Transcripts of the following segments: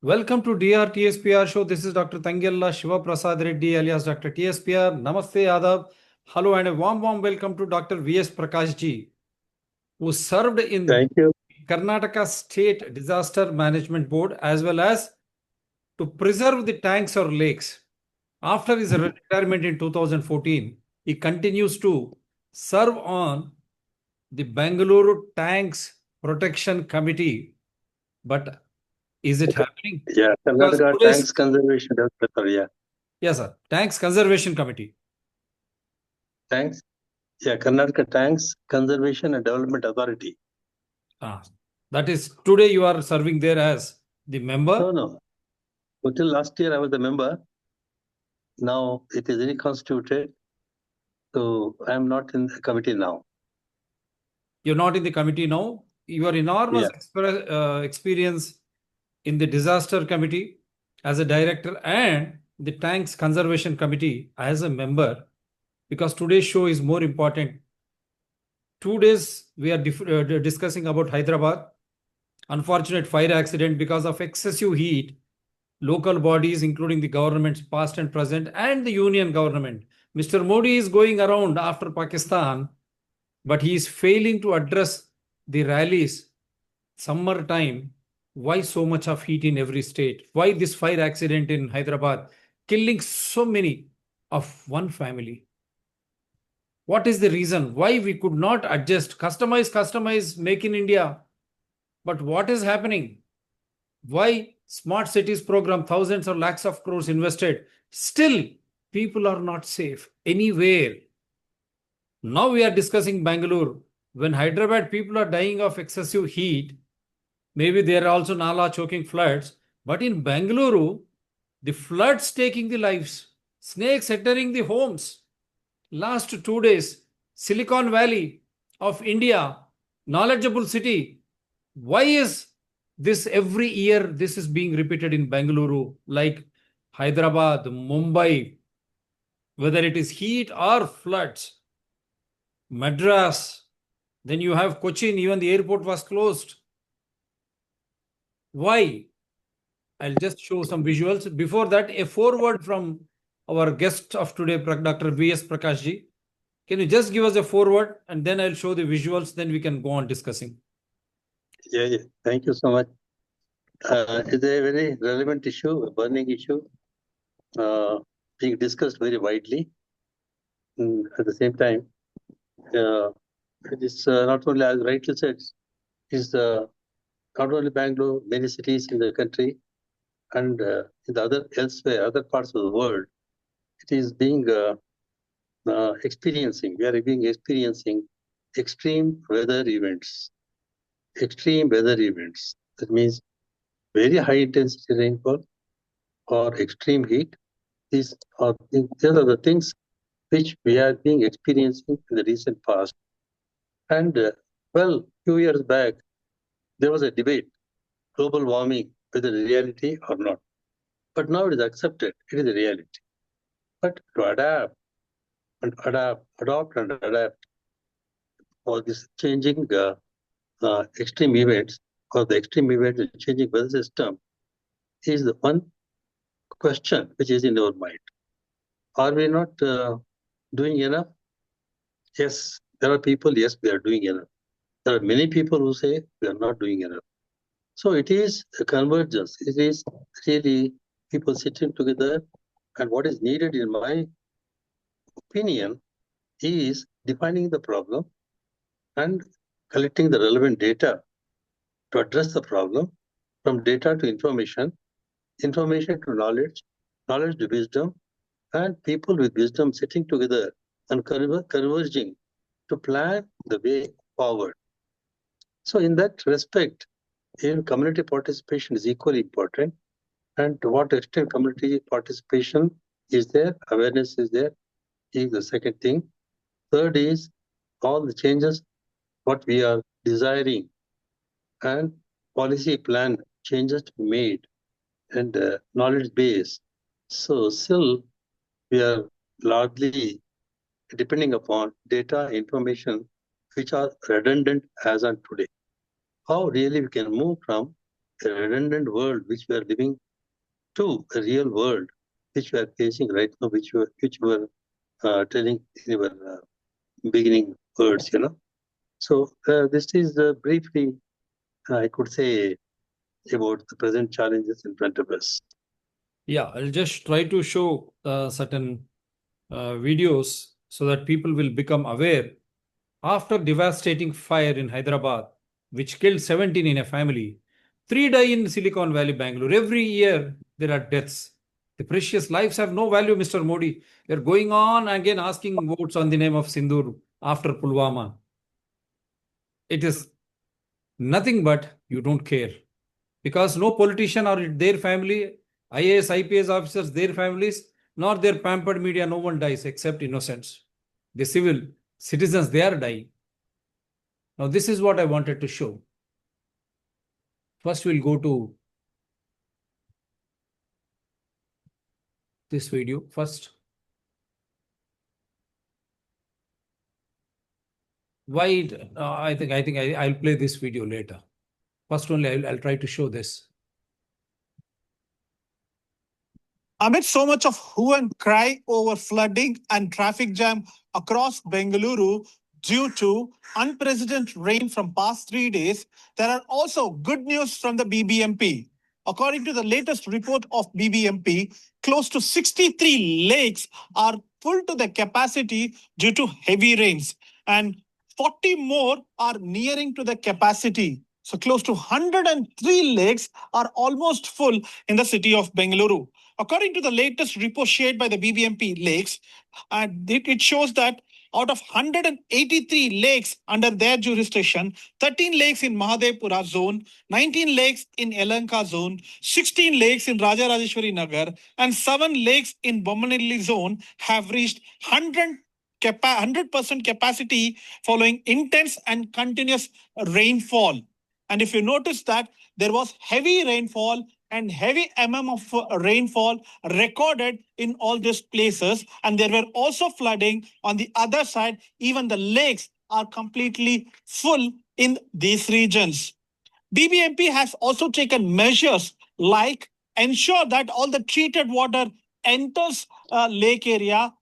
Welcome to DRTSPR show. This is Dr. Tangella Shiva Prasad Reddy alias Dr. TSPR. Namaste Adab. Hello and a warm welcome to Dr. V.S. Prakash ji, who served in Thank you. Karnataka State Disaster Management Board as well as to preserve the tanks or lakes. After his retirement in 2014, he continues to serve on the Bengaluru Tanks Protection Committee. But is it happening? Yeah, Because Karnataka today's Tanks Conservation Developer. Yeah, yes, sir. Tanks Conservation Committee. thanks. Yeah, Karnataka Tanks Conservation and Development Authority. That is today you are serving there as the member. No. Until last year I was a member. Now it is reconstituted. So I am not in the committee now. You're not in the committee now. Your enormous experience in the disaster committee as a director and the tanks conservation committee as a member, because today's show is more important. 2 days we are discussing about Hyderabad. Unfortunate fire accident because of excessive heat. Local bodies, including the governments past and present, and the union government. Mr. Modi is going around after Pakistan, but he is failing to address the rallies. Summertime, why so much of heat in every state? Why this fire accident in Hyderabad, killing so many of one family? What is the reason why we could not adjust, customize, make in India? But what is happening? Why smart cities program, thousands or lakhs of crores invested, still people are not safe anywhere. Now we are discussing Bangalore. When Hyderabad people are dying of excessive heat, maybe there are also Nala choking floods, but in Bangalore, the floods taking the lives, snakes entering the homes. Last 2 days, Silicon Valley of India, knowledgeable city. Why is this every year this is being repeated in Bengaluru, like Hyderabad, Mumbai, whether it is heat or floods? Madras, then you have Cochin, even the airport was closed. Why? I'll just show some visuals. Before that, a foreword from our guest of today, Dr. V.S. Prakash ji. Can you just give us a foreword and then I'll show the visuals, then we can go on discussing. Yeah. Thank you so much. It's a very relevant issue, a burning issue, being discussed very widely. At the same time, it is not only, as rightly said, is not only Bangalore, many cities in the country and in the other parts of the world, it is being experiencing extreme weather events. That means very high intensity rainfall or extreme heat. These are the things which we have been experiencing in the recent past. And few years back, there was a debate, global warming, whether a reality or not. But now it is accepted, it is a reality. But to adopt and adapt for this changing extreme events, or the extreme events changing weather system, is the one question which is in our mind. Are we not doing enough? Yes, there are people, yes, we are doing enough. There are many people who say we are not doing enough. So it is a convergence. It is really people sitting together. And what is needed, in my opinion, is defining the problem and collecting the relevant data to address the problem, from data to information to knowledge to wisdom, and people with wisdom sitting together and converging to plan the way forward. So in that respect, community participation is equally important. And to what extent community participation is there, awareness is there, is the second thing. Third is all the changes what we are desiring and policy plan changes to be made and knowledge base. So still we are largely depending upon data information which are redundant as on today. How really we can move from a redundant world which we are living to a real world which we are facing right now, which we were telling in our beginning words, So this is briefly, I could say, about the present challenges in front of us. Yeah, I'll just try to show certain videos so that people will become aware. After devastating fire in Hyderabad, which killed 17 in a family, 3 die in Silicon Valley, Bangalore. Every year there are deaths. The precious lives have no value, Mr. Modi. You're going on again asking votes on the name of Sindur after Pulwama. It is nothing but you don't care. Because no politician or their family, IAS, IPS officers, their families, nor their pampered media, no one dies except innocents. The civil citizens, they are dying. Now, this is what I wanted to show. First, we'll go to this video first. Why? I think I'll play this video later. First, only I'll try to show this. Amid so much of hue and cry over flooding and traffic jam across Bengaluru due to unprecedented rain from past 3 days, there are also good news from the BBMP. According to the latest report of BBMP, close to 63 lakes are full to the capacity due to heavy rains, and 40 more are nearing to the capacity. So close to 103 lakes are almost full in the city of Bengaluru. According to the latest report shared by the BBMP lakes, it shows that out of 183 lakes under their jurisdiction, 13 lakes in Mahadevpura zone, 19 lakes in Elanka zone, 16 lakes in Rajarajeshwari Nagar, and 7 lakes in Bommanelli zone have reached 100% capacity following intense and continuous rainfall. And if you notice that there was heavy rainfall and heavy of rainfall recorded in all these places, and there were also flooding on the other side. Even the lakes are completely full in these regions. BBMP has also taken measures like ensure that all the treated water enters lake area,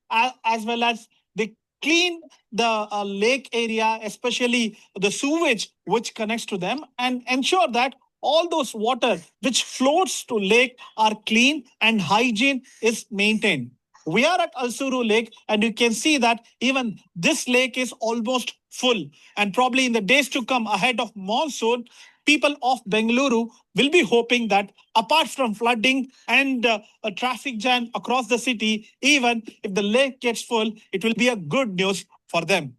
as well as they clean the lake area, especially the sewage which connects to them, and ensure that all those water which floats to lake are clean and hygiene is maintained. We are at Alsuru Lake, and you can see that even this lake is almost full. And probably in the days to come ahead of monsoon, people of Bengaluru will be hoping that apart from flooding and a traffic jam across the city, even if the lake gets full, it will be a good news for them.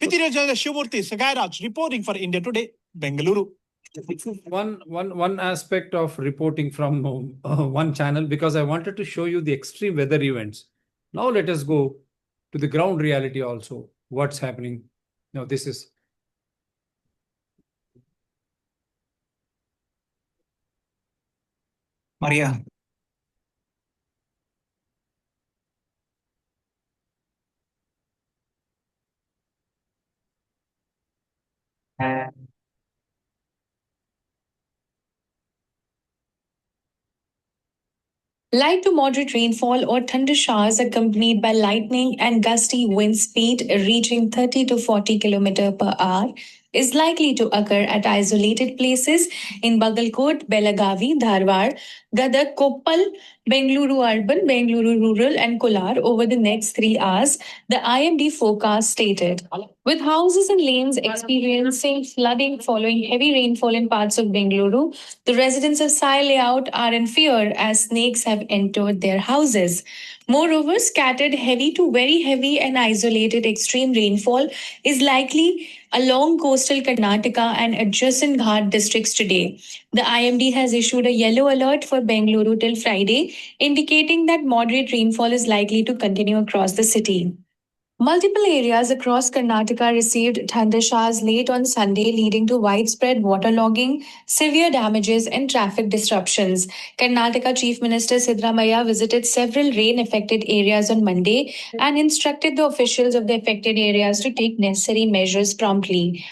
Shivmurthy Sagairaj reporting for India Today, Bengaluru. One aspect of reporting from one channel, because I wanted to show you the extreme weather events. Now let us go to the ground reality also. What's happening? Now this is Maria. Light to moderate rainfall or thunder showers accompanied by lightning and gusty wind speed reaching 30 to 40 km per hour is likely to occur at isolated places in Bagalkot, Belagavi, Dharwad, Gadag, Koppal, Bengaluru Urban, Bengaluru Rural, and Kolar over the next 3 hours, the IMD forecast stated. With houses and lanes experiencing flooding following heavy rainfall in parts of Bengaluru, the residents of Sai Layout are in fear as snakes have entered their houses. Moreover, scattered heavy to very heavy and isolated extreme rainfall is likely along coastal Karnataka and adjacent Ghat districts today. The IMD has issued a yellow alert for Bengaluru till Friday, indicating that moderate rainfall is likely to continue across the city. Multiple areas across Karnataka received thunder showers late on Sunday, leading to widespread waterlogging, severe damages, and traffic disruptions. Karnataka Chief Minister Siddaramaiah visited several rain-affected areas on Monday and instructed the officials of the affected areas to take necessary measures promptly.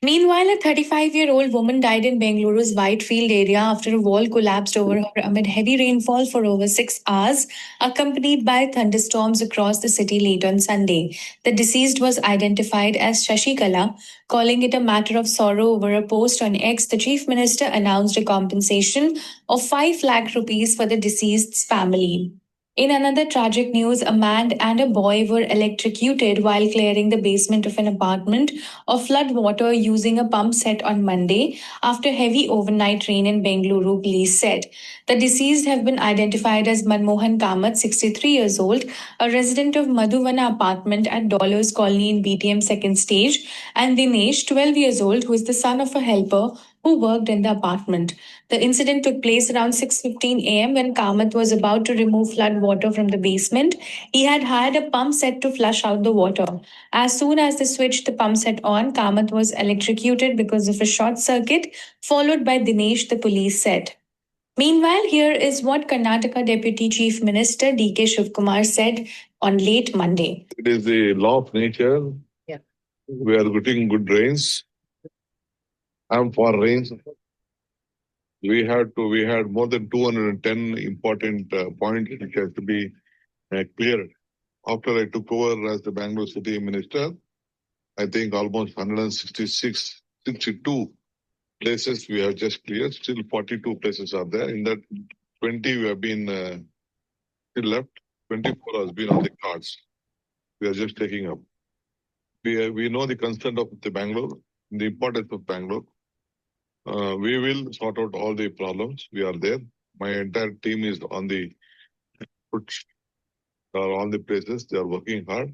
Meanwhile, a 35-year-old woman died in Bengaluru's Whitefield area after a wall collapsed over her amid heavy rainfall for over 6 hours, accompanied by thunderstorms across the city late on Sunday. The deceased was identified as Shashikala. Calling it a matter of sorrow over a post on X, the chief minister announced a compensation of 5 lakh rupees for the deceased's family. In another tragic news, a man and a boy were electrocuted while clearing the basement of an apartment of flood water using a pump set on Monday after heavy overnight rain in Bengaluru, police said. The deceased have been identified as Manmohan Kamath, 63 years old, a resident of Madhuvana apartment at Dollars Colony in BTM second stage, and Dinesh, 12 years old, who is the son of a helper who worked in the apartment. The incident took place around 6:15 a.m. when Kamath was about to remove flood water from the basement. He had hired a pump set to flush out the water. As soon as they switched the pump set on, Kamath was electrocuted because of a short circuit, followed by Dinesh, the police said. Meanwhile, here is what Karnataka Deputy Chief Minister D.K. Shivkumar said on late Monday. It is the law of nature. Yeah. We are getting good rains. I'm for rains. We had more than 210 important points which had to be cleared. After I took over as the Bangalore City Minister, I think almost 62 places we have just cleared. Still 42 places are there. In that, 20 we have been still left. 24 has been on the cards. We are just taking up. We know the concern of the Bangalore, the importance of Bangalore. We will sort out all the problems. We are there. My entire team is on the all the places. They are working hard.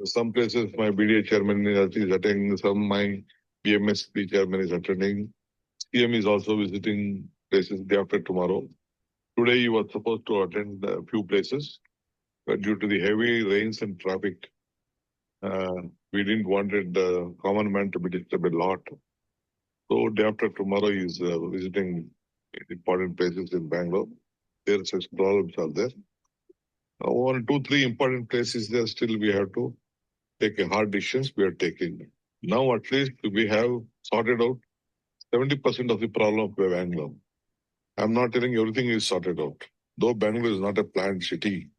Some places my BDA chairman is attending. Some my BMSP chairman is attending. CM is also visiting places day after tomorrow. Today he was supposed to attend a few places, but due to the heavy rains and traffic, we didn't want the common man to be disturbed a lot. So day after tomorrow he is visiting important places in Bangalore. There such problems are there. 1, 2, 3 important places there still we have to take a hard decisions we are taking. Now at least we have sorted out 70% of the problem of Bangalore. I'm not telling everything is sorted out. Though Bangalore is not a planned city,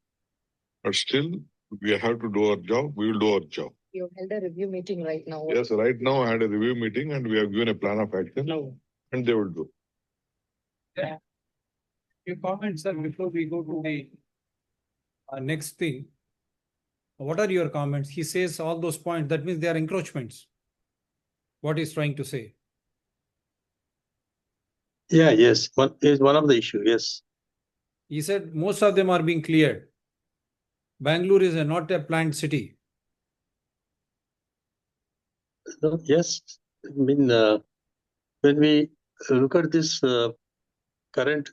but still we have to do our job. We will do our job. You held a review meeting right now. Yes, right now I had a review meeting and we have given a plan of action. And they will do. Yeah. Your comments, sir, before we go to the next thing. What are your comments? He says all those points. That means they are encroachments. What he's trying to say? Yeah, yes. One is one of the issue. Yes. He said most of them are being cleared. Bangalore is not a planned city. No, yes. I mean, when we look at this current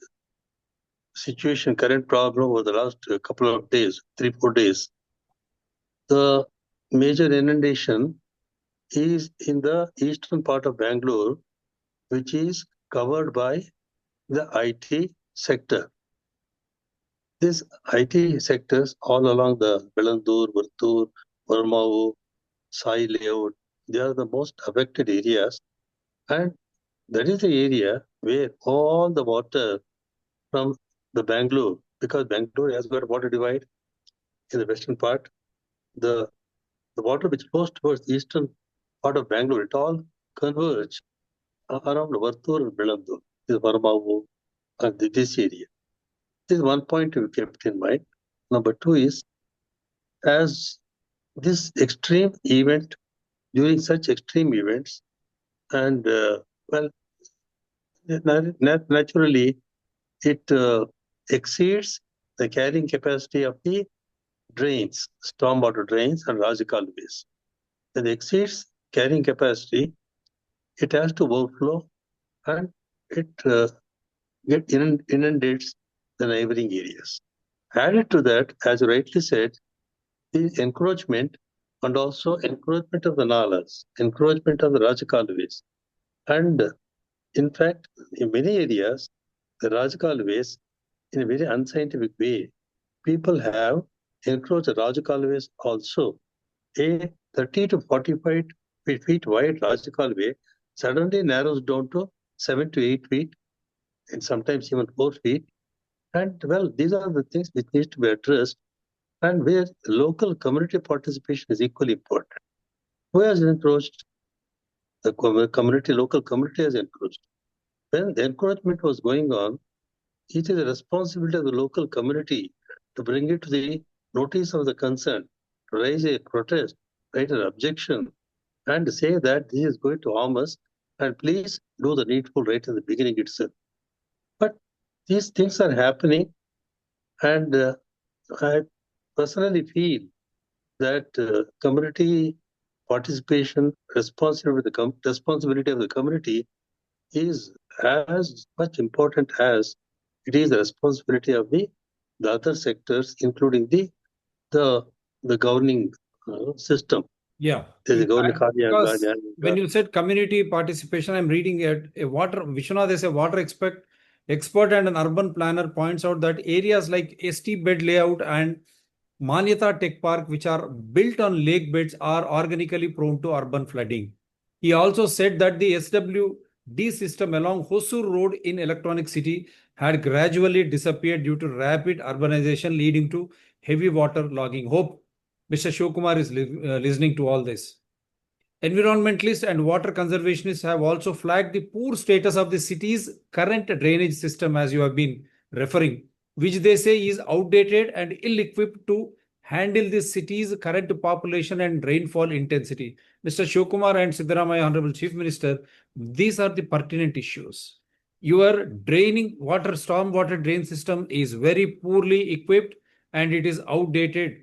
situation, current problem over the last couple of days, 3-4 days, the major inundation is in the eastern part of Bangalore, which is covered by the IT sector. These IT sectors all along the Bengaluru, Vartur, Varmau, Sai layout, they are the most affected areas. And that is the area where all the water from the Bangalore, because Bangalore has got a water divide in the western part, the water which flows towards the eastern part of Bangalore, it all converge around Vartur and Bengaluru, this Varmau, and this area. This is one point we kept in mind. Number 2 is, as this extreme event, during such extreme events, and naturally, it exceeds the carrying capacity of the drains, stormwater drains and Rajakaluways. When it exceeds carrying capacity, it has to overflow and it inundates the neighboring areas. Added to that, as you rightly said, the encroachment and also encroachment of the nalas, encroachment of the Rajakaluways. And in fact, in many areas, the Rajakaluways, in a very unscientific way, people have encroached the Rajakaluways also. A 30 to 45 feet wide large causeway suddenly narrows down to 7 to 8 feet, and sometimes even 4 feet. And well, these are the things which needs to be addressed, and where local community participation is equally important. Who has encroached? The community, local community has encroached. When the encroachment was going on, it is a responsibility of the local community to bring it to the notice of the concern, to raise a protest, write an objection, and say that this is going to harm us, and please do the needful right in the beginning itself. But these things are happening, and I personally feel that community participation, responsibility of the community is as much important as it is the responsibility of the other sectors, including the the governing system. Yeah. There's a governing Because when you said community participation, I'm reading a water, Vishwanath is a water expert and an urban planner points out that areas like ST bed layout and Manyata Tech Park, which are built on lake beds, are organically prone to urban flooding. He also said that the SWD system along Hosur Road in Electronic City had gradually disappeared due to rapid urbanization, leading to heavy water logging. Hope Mr. Shivkumar is listening to all this. Environmentalists and water conservationists have also flagged the poor status of the city's current drainage system, as you have been referring, which they say is outdated and ill-equipped to handle the city's current population and rainfall intensity. Mr. Shivkumar and Siddaramaiah, Honorable Chief Minister, these are the pertinent issues. Your storm water drain system is very poorly equipped and it is outdated.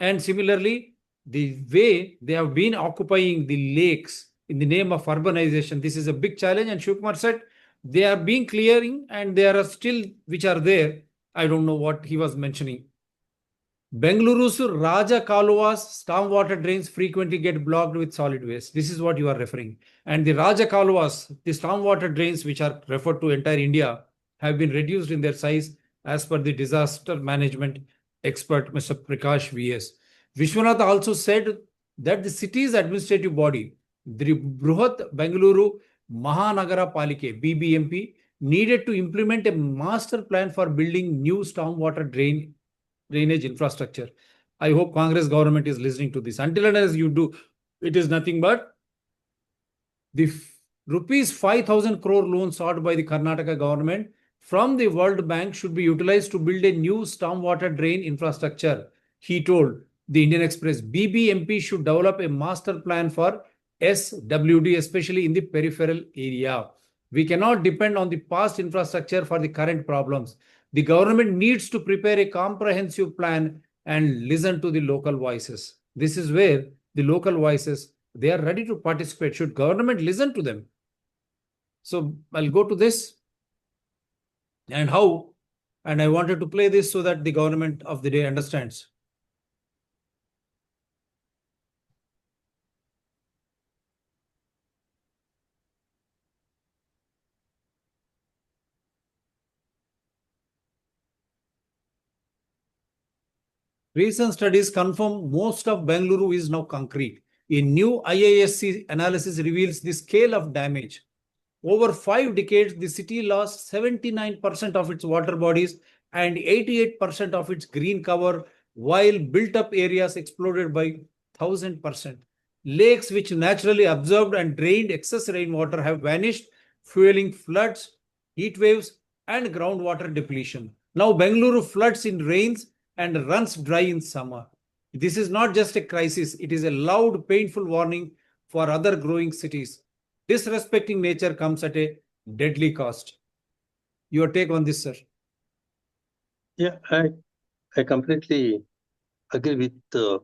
And similarly, the way they have been occupying the lakes in the name of urbanization, this is a big challenge. And Shivkumar said they are being clearing and there are still which are there. I don't know what he was mentioning. Bengaluru's Raja Kaluva's stormwater drains frequently get blocked with solid waste. This is what you are referring. And the Raja Kaluva's, the stormwater drains which are referred to entire India, have been reduced in their size as per the disaster management expert Mr. Prakash VS. Vishwanath also said that the city's administrative body, the Bruhat Bengaluru Mahanagara Palike, BBMP, needed to implement a master plan for building new stormwater drainage infrastructure. I hope Congress government is listening to this. Until and as you do, it is nothing but the rupees 5,000 crore loan sought by the Karnataka government from the World Bank should be utilized to build a new stormwater drain infrastructure. He told the Indian Express, BBMP should develop a master plan for SWD, especially in the peripheral area. We cannot depend on the past infrastructure for the current problems. The government needs to prepare a comprehensive plan and listen to the local voices. This is where the local voices, they are ready to participate. Should government listen to them? So I'll go to this and how, and I wanted to play this so that the government of the day understands. Recent studies confirm most of Bengaluru is now concrete. A new IISc analysis reveals the scale of damage. Over 5 decades, the city lost 79% of its water bodies and 88% of its green cover, while built-up areas exploded by 1,000%. Lakes which naturally absorbed and drained excess rainwater have vanished, fueling floods, heat waves, and groundwater depletion. Now Bengaluru floods in rains and runs dry in summer. This is not just a crisis, it is a loud, painful warning for other growing cities. Disrespecting nature comes at a deadly cost. Your take on this, sir? Yeah, I completely agree with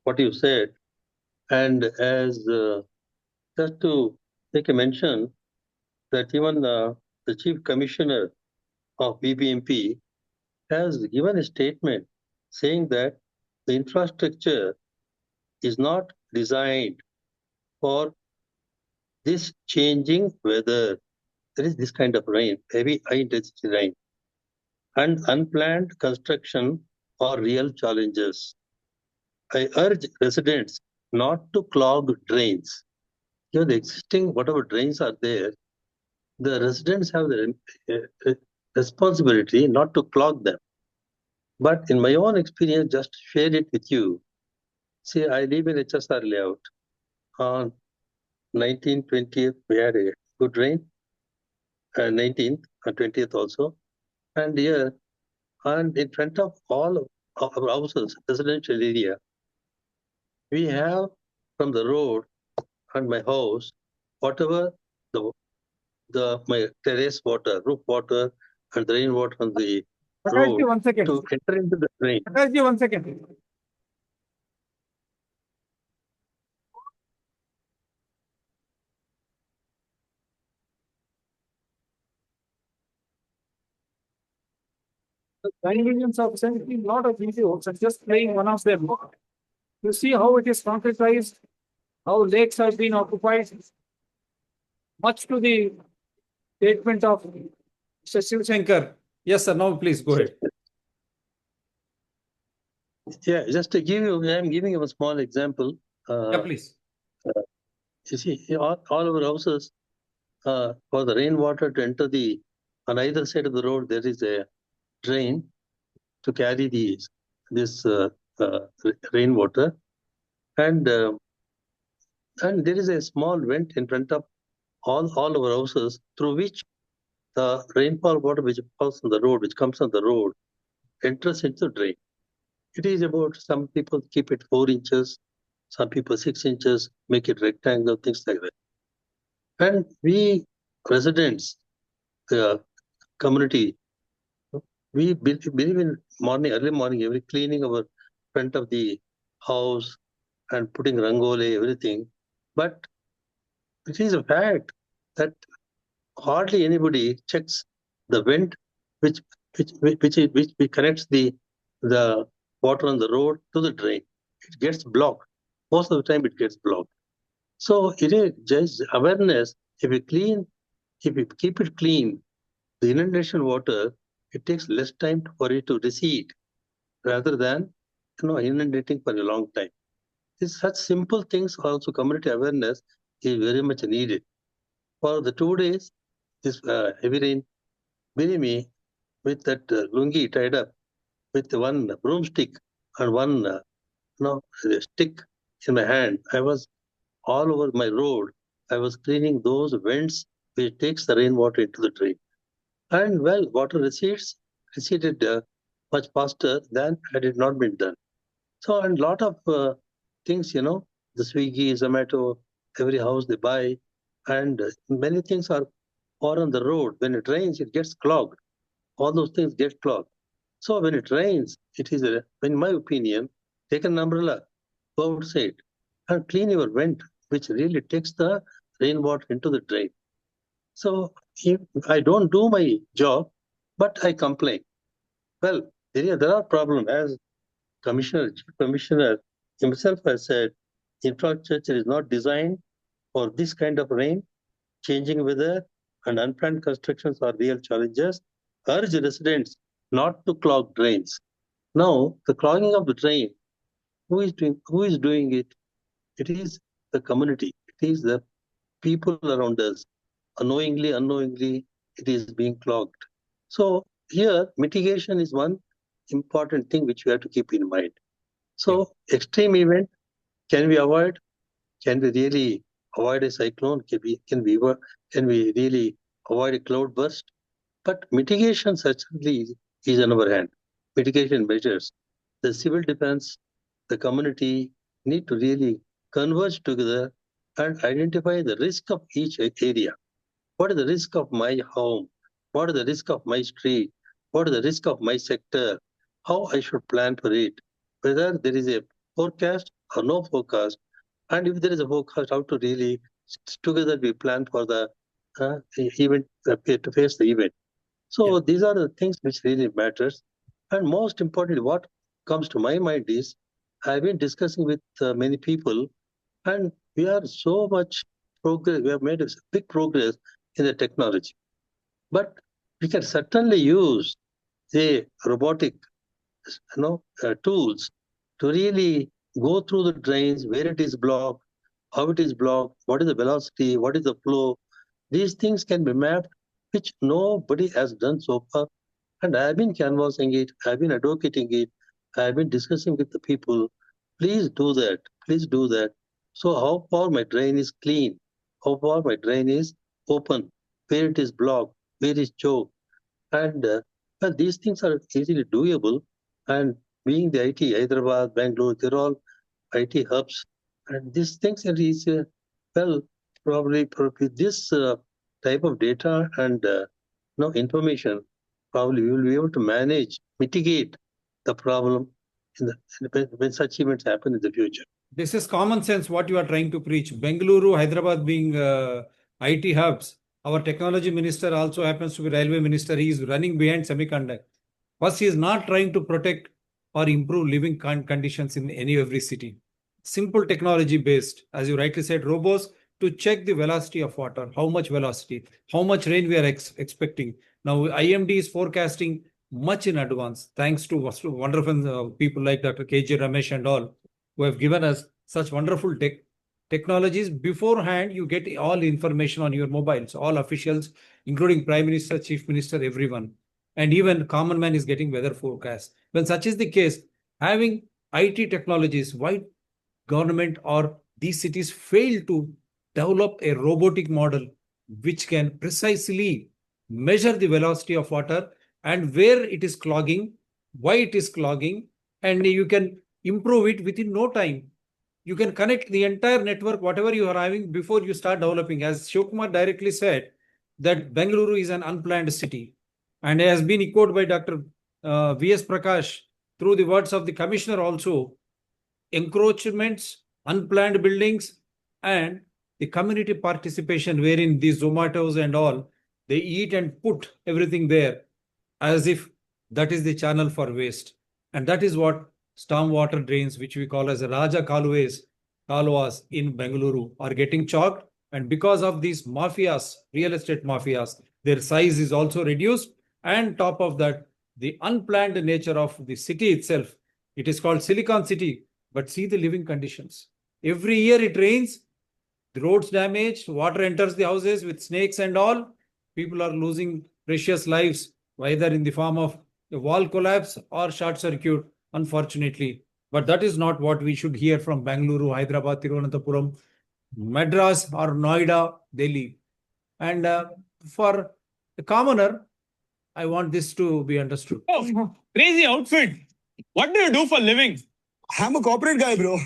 what you said. And as just to make a mention that even the Chief Commissioner of BBMP has given a statement saying that the infrastructure is not designed for this changing weather. There is this kind of rain, heavy high intensity rain, and unplanned construction are real challenges. I urge residents not to clog drains. The existing, whatever drains are there, the residents have the responsibility not to clog them. But in my own experience, just share it with you. See, I live in HSR layout. On 19th, 20th, we had a good rain. 19th and 20th also. And here, and in front of all of our houses, residential area, we have from the road and my house, whatever my terrace water, roof water, and the rainwater on the road Prakash, 1 second. to enter into the drain. Prakash, 1 second. The convenience of sending a lot of videos and just playing one of them. You see how it is concretized, how lakes have been occupied, much to the statement of Mr. Shiv Shankar. Yes, sir. Now please go ahead. Yeah, just to give you, I'm giving you a small example. Yeah, please. You see, all our houses, for the rainwater to enter on either side of the road, there is a drain to carry this rainwater, and there is a small vent in front of all our houses through which the rainfall water which falls on the road, which comes on the road, enters into the drain. It is about, some people keep it 4 inches, some people 6 inches, make it rectangle, things like that. And we residents, the community, we believe in early morning, every cleaning our front of the house and putting rangoli, everything. But it is a fact that hardly anybody checks the vent which connects the water on the road to the drain. It gets blocked. Most of the time it gets blocked. So it is just awareness. If we keep it clean, the inundation water, it takes less time for it to recede rather than inundating for a long time. It's such simple things also, community awareness is very much needed. For the 2 days, this heavy rain, believe me, with that lungi tied up with one broomstick and one stick in my hand, I was all over my road. I was cleaning those vents which takes the rainwater into the drain. And well, water receded much faster than had it not been done. So, and lot of things, the Swiggy, Zomato, every house they buy, and many things are on the road. When it rains, it gets clogged. All those things get clogged. So when it rains, it is, in my opinion, take an umbrella, go outside, and clean your vent, which really takes the rainwater into the drain. So if I don't do my job, but I complain. Well, there are problems, as Chief Commissioner himself has said. Infrastructure is not designed for this kind of rain. Changing weather and unplanned constructions are real challenges. Urge residents not to clog drains. Now, the clogging of the drain, who is doing it? It is the community. It is the people around us. Unknowingly, it is being clogged. So here, mitigation is one important thing which we have to keep in mind. So extreme event, can we avoid? Can we really avoid a cyclone? Can we really avoid a cloud burst? But mitigation certainly is in our hand. Mitigation measures. The civil defense, the community need to really converge together and identify the risk of each area. What is the risk of my home? What is the risk of my street? What is the risk of my sector? How I should plan for it? Whether there is a forecast or no forecast, and if there is a forecast, how to really together we plan for the event, to face the event. So these are the things which really matters. And most importantly, what comes to my mind is, I've been discussing with many people, and we are so much progress. We have made a big progress in the technology, but we can certainly use the robotic, tools to really go through the drains, where it is blocked, how it is blocked, what is the velocity, what is the flow. These things can be mapped, which nobody has done so far. And I've been canvassing it, I've been advocating it, I've been discussing with the people. Please do that. Please do that. So how far my drain is clean, how far my drain is open, where it is blocked, where it is choked. And well, these things are easily doable. And being the IT, Hyderabad, Bangalore, they're all IT hubs. And these things are easy. Well, probably this type of data and information, probably we will be able to manage, mitigate the problem when such events happen in the future. This is common sense what you are trying to preach. Bengaluru, Hyderabad being IT hubs. Our technology minister also happens to be railway minister. He is running behind semiconductor. First, he is not trying to protect or improve living conditions in every city. Simple technology based, as you rightly said, robots to check the velocity of water, how much velocity, how much rain we are expecting. Now, IMD is forecasting much in advance, thanks to wonderful people like Dr. KJ Ramesh and all, who have given us such wonderful technologies. Beforehand, you get all information on your mobiles, all officials, including Prime Minister, Chief Minister, everyone. And even common man is getting weather forecast. When such is the case, having IT technologies, why government or these cities fail to develop a robotic model which can precisely measure the velocity of water and where it is clogging, why it is clogging, and you can improve it within no time. You can connect the entire network, whatever you are having, before you start developing. As Shivkumar directly said, that Bengaluru is an unplanned city. And has been echoed by Dr. V.S. Prakash through the words of the commissioner also. Encroachments, unplanned buildings, and the community participation, wherein these Zomatos and all, they eat and put everything there as if that is the channel for waste. And that is what stormwater drains, which we call as Raja Kalwas in Bengaluru, are getting chalked. And because of these mafias, real estate mafias, their size is also reduced. And top of that, the unplanned nature of the city itself. It is called Silicon City, but see the living conditions. Every year it rains, the roads damaged, water enters the houses with snakes and all. People are losing precious lives, either in the form of a wall collapse or short circuit, unfortunately. But that is not what we should hear from Bengaluru, Hyderabad, Thiruvananthapuram, Madras or Noida, Delhi. And for the commoner, I want this to be understood. Oh, crazy outfit. What do you do for living? I'm a corporate guy, bro.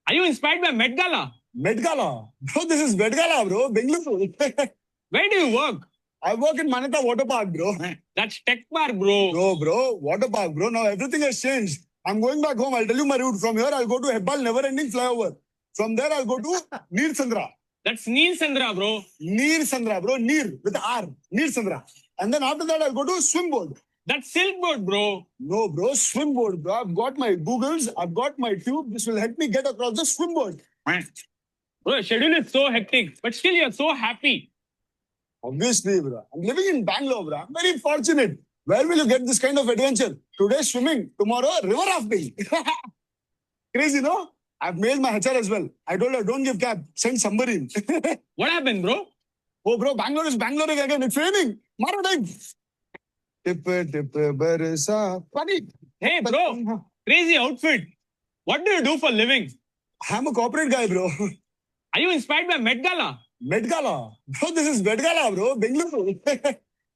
Are you inspired by Met Gala? Met Gala. Bro, this is Met Gala, bro. Bengaluru. Where do you work? I work in Manata Water Park, bro. That's Tech Park, bro. Bro, Water Park, bro. Now everything has changed. I'm going back home. I'll tell you my route. From here, I'll go to Hebbal Never Ending Flyover. From there, I'll go to Neer Sandra. That's Neel Sandra, bro. Neer Sandra, bro. Neer with R. Neer Sandra. And then after that, I'll go to Swimboard. That's Silkboard, bro. No, bro. Swimboard, bro. I've got my Googles. I've got my tube. This will help me get across the swimboard. Bro, the schedule is so hectic, but still you're so happy. Obviously, bro. I'm living in Bangalore, bro. I'm very fortunate. Where will you get this kind of adventure? Today, swimming. Tomorrow, river rafting. Crazy, no? I've mailed my HR as well. I told her, don't give cab. Send submarine. What happened, bro? Oh, bro, Bangalore is Bangalore again. It's raining. Maro time. Tip, barsa. Funny. Hey, bro. Crazy outfit. What do you do for living? I'm a corporate guy, bro. Are you inspired by Met Gala? Met Gala. Bro, this is Met Gala, bro. Bengaluru.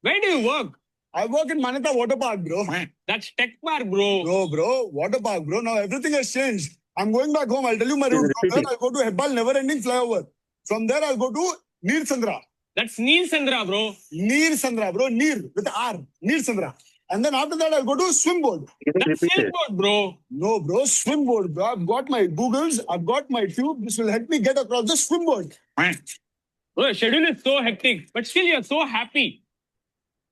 Where do you work? I work in Manata Water Park, bro. That's Tech Park, bro. Bro, Water Park, bro. Now everything has changed. I'm going back home. I'll tell you my route. From there, I'll go to Hebbal Never Ending Flyover. From there, I'll go to Neer Sandra. That's Neel Sandra, bro. Neer Sandra, bro. Neer with R. Neer Sandra. And then after that, I'll go to Swimboard. That's Silkboard, bro. No, bro. Swimboard, bro. I've got my Googles. I've got my tube. This will help me get across the swimboard. Bro, the schedule is so hectic, but still you're so happy.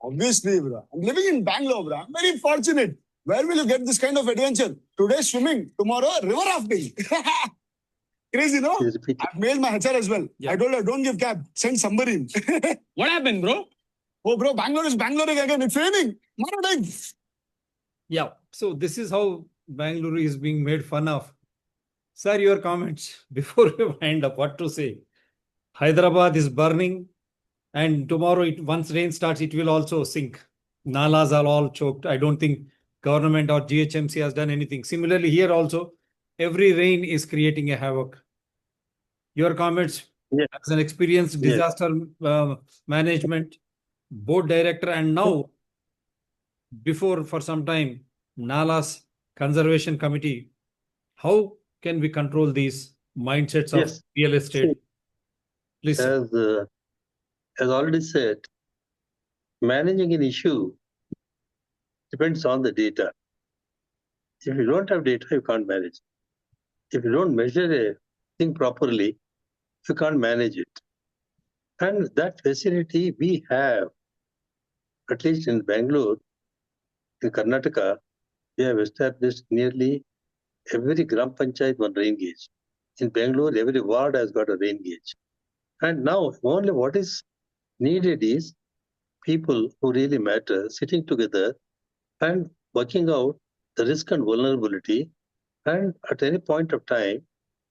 Obviously, bro. I'm living in Bangalore, bro. I'm very fortunate. Where will you get this kind of adventure? Today, swimming. Tomorrow, river rafting. Crazy, no? I've mailed my HR as well. Yeah. I told her, don't give cab. Send submarine. What happened, bro? Oh, bro, Bangalore is Bangalore again. It's raining. Maro time. Yeah. So this is how Bangalore is being made fun of. Sir, your comments before we wind up, what to say? Hyderabad is burning, and tomorrow, once rain starts, it will also sink. Nalas are all choked. I don't think government or GHMC has done anything. Similarly, here also, every rain is creating a havoc. Your comments Yes. as an experienced Yes. disaster management board director, and now before for some time, Nalas Conservation Committee. How can we control these mindsets of Yes. real estate? Please, sir. As already said, managing an issue depends on the data. If you don't have data, you can't manage. If you don't measure a thing properly, you can't manage it. And that facility we have, at least in Bangalore, in Karnataka, we have established nearly every Gram Panchayat one rain gauge. In Bangalore, every ward has got a rain gauge. And now only what is needed is people who really matter sitting together and working out the risk and vulnerability, and at any point of time,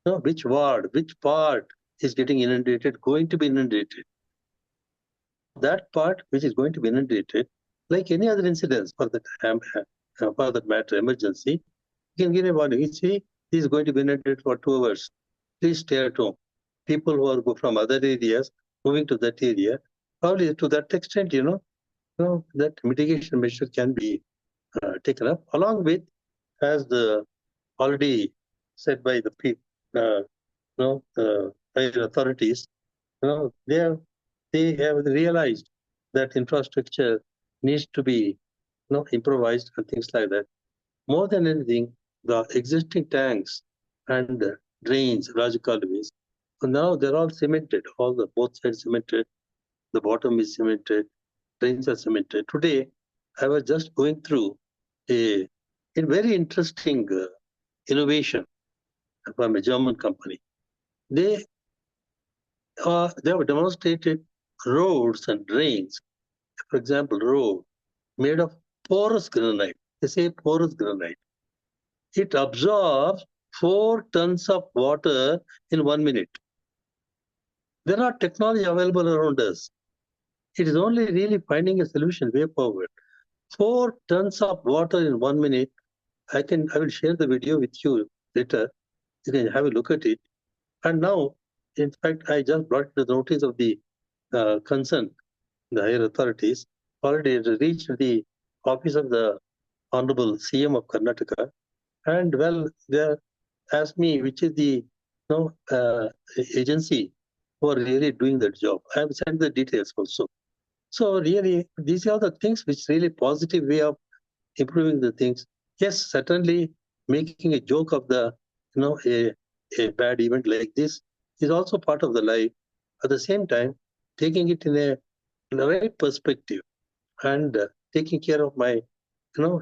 which ward, which part is getting inundated, going to be inundated. That part which is going to be inundated, like any other incidents for that matter, emergency, you can give a warning. You see, this is going to be inundated for 2 hours. Please stay at home. People who are from other areas moving to that area, probably to that extent, that mitigation measure can be taken up, along with, as the already said by the higher authorities, they have realized that infrastructure needs to be improvised and things like that. More than anything, the existing tanks and drains, Rajakaluvis, now they're all cemented, both sides cemented, the bottom is cemented, drains are cemented. Today, I was just going through a very interesting innovation from a German company. They have demonstrated roads and drains. For example, road made of porous granite. They say porous granite. It absorbs 4 tons of water in 1 minute. There are technology available around us. It is only really finding a solution way forward. 4 tons of water in 1 minute. I will share the video with you later. You can have a look at it. And now, in fact, I just brought the notice of the concern, the higher authorities. Already reached the office of the Honorable CM of Karnataka. And well, they asked me which is the agency who are really doing that job. I have sent the details also. So really, these are the things which really positive way of improving the things. Yes, certainly making a joke of the, a bad event like this is also part of the life. At the same time, taking it in a right perspective and taking care of my,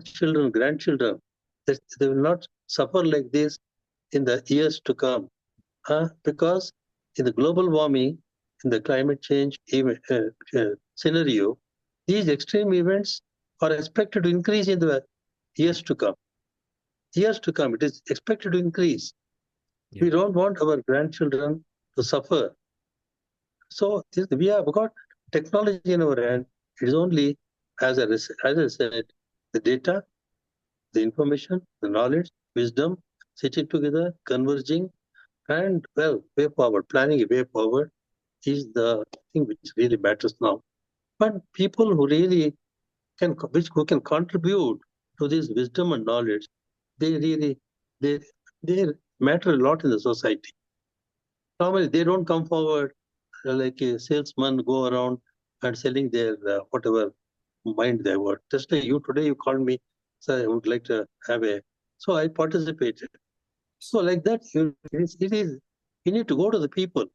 children, grandchildren, that they will not suffer like this in the years to come. Because in the global warming, in the climate change scenario, these extreme events are expected to increase in the years to come. Years to come, it is expected to increase. Yeah. We don't want our grandchildren to suffer. So we have got technology in our hand. It is only, as I said, the data, the information, the knowledge, wisdom, sitting together, converging, and way forward, planning a way forward is the thing which really matters now. But people who really who can contribute to this wisdom and knowledge, they matter a lot in the society. Normally, they don't come forward like a salesman, go around and selling their whatever mind they want. Just like you today, you called me, so I would like to have so I participated. So like that, you need to go to the people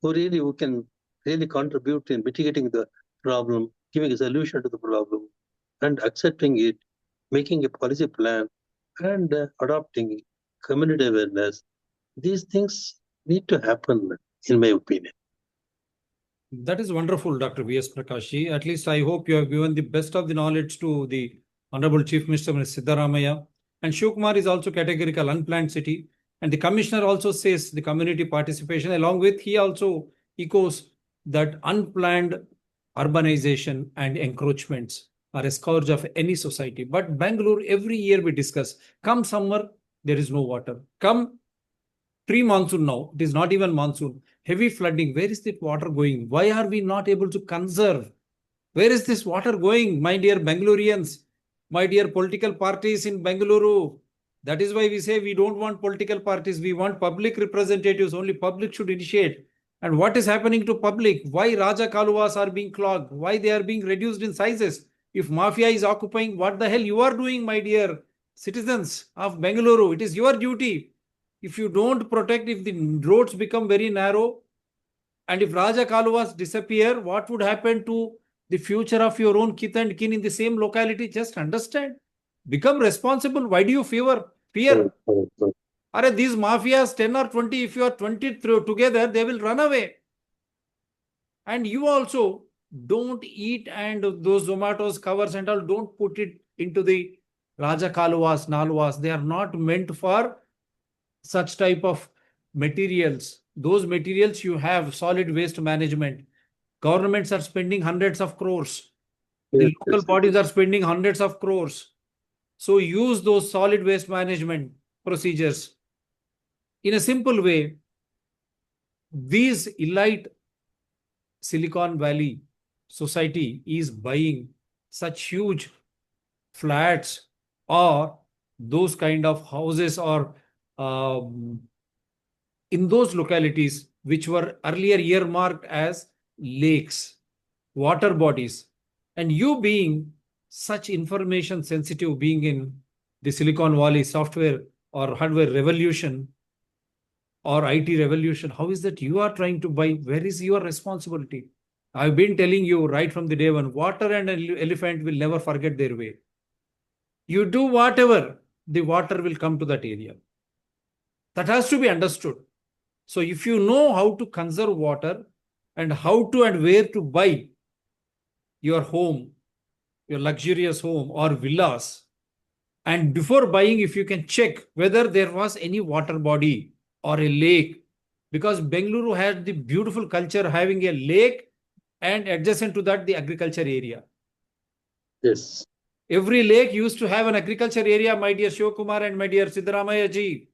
who can really contribute in mitigating the problem, giving a solution to the problem, and accepting it, making a policy plan, and adopting community awareness. These things need to happen, in my opinion. That is wonderful, Dr. V.S. Prakash. At least I hope you have given the best of the knowledge to the Honorable Chief Minister, Mr. Siddaramaiah. And Shivkumar is also categorical, unplanned city. And the commissioner also says the community participation, along with he also echoes that unplanned urbanization and encroachments are a scourge of any society. But Bangalore, every year we discuss, come summer, there is no water. Come pre-monsoon now, it is not even monsoon, heavy flooding, where is that water going? Why are we not able to conserve? Where is this water going, my dear Bangaloreans, my dear political parties in Bengaluru? That is why we say we don't want political parties. We want public representatives. Only public should initiate. And what is happening to public? Why Raja Kaluvas are being clogged? Why they are being reduced in sizes? If mafia is occupying, what the hell you are doing, my dear citizens of Bengaluru? It is your duty. If you don't protect, if the roads become very narrow, and if Raja Kaluvas disappear, what would happen to the future of your own kith and kin in the same locality? Just understand. Become responsible. Why do you fear? Are these mafias 10 or 20? If you are 20 together, they will run away. And you also don't eat, and those Zomatos covers and all, don't put it into the Raja Kaluvas, Naluvas. They are not meant for such type of materials. Those materials you have solid waste management. Governments are spending hundreds of crores. The local bodies are spending hundreds of crores. So use those solid waste management procedures. In a simple way, these elite Silicon Valley society is buying such huge flats or those kind of houses or in those localities which were earlier earmarked as lakes, water bodies. And you being such information sensitive, being in the Silicon Valley software or hardware revolution or IT revolution, how is that you are trying to buy? Where is your responsibility? I've been telling you right from the day one, water and an elephant will never forget their way. You do whatever, the water will come to that area. That has to be understood. So if you know how to conserve water and how to and where to buy your home, your luxurious home or villas, and before buying, if you can check whether there was any water body or a lake, because Bengaluru had the beautiful culture having a lake and adjacent to that the agriculture area. Yes. Every lake used to have an agriculture area, my dear Shivakumar and my dear Siddaramaiah ji.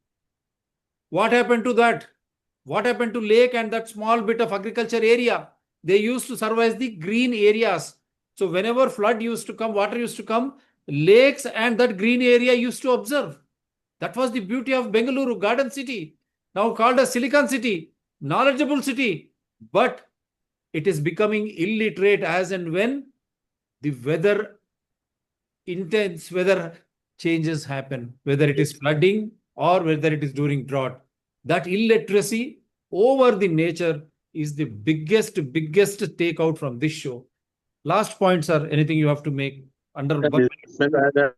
What happened to that? What happened to lake and that small bit of agriculture area? They used to serve as the green areas. So whenever flood used to come, water used to come, lakes and that green area used to observe. That was the beauty of Bengaluru, Garden City, now called a Silicon City, knowledgeable city. But it is becoming illiterate as and when the weather, intense weather changes happen, whether it is flooding or whether it is during drought. That illiteracy over the nature is the biggest takeout from this show. Last point, sir, anything you have to make under